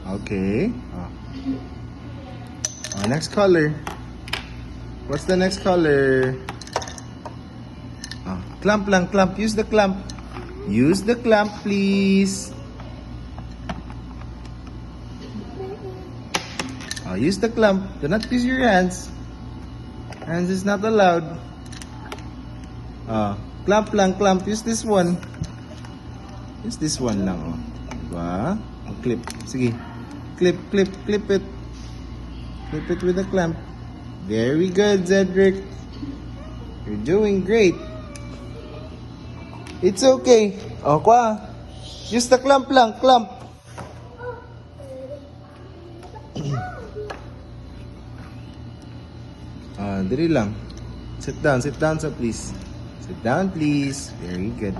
Okay. Next color. What's the next color? Clamp lang, clamp. Use the clamp. Use the clamp, please. Use the clamp. Do not use your hands. Hands is not allowed. Clamp lang, clamp. Use this one. Use this one lang, oh. Diba? Clip. Sige. Clip, clip, clip it. Clip it with a clamp. Very good, Zedric. You're doing great. It's okay. Kwa. Use the clamp lang, clamp. Dali lang. Sit down, sir, please. Sit down, please. Very good.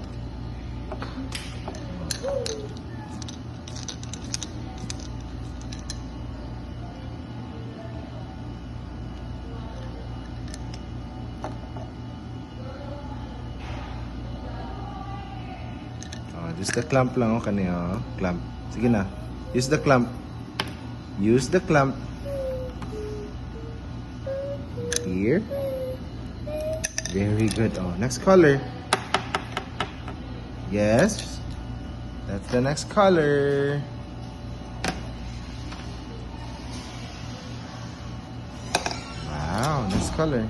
Just the clamp lang, kanina, clamp. Sige na. Use the clamp. Use the clamp. Here. Very good. Next color. Yes. That's the next color. Wow, next color.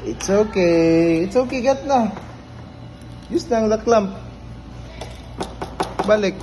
It's okay. It's okay, get na. Use lang the clamp. Balik.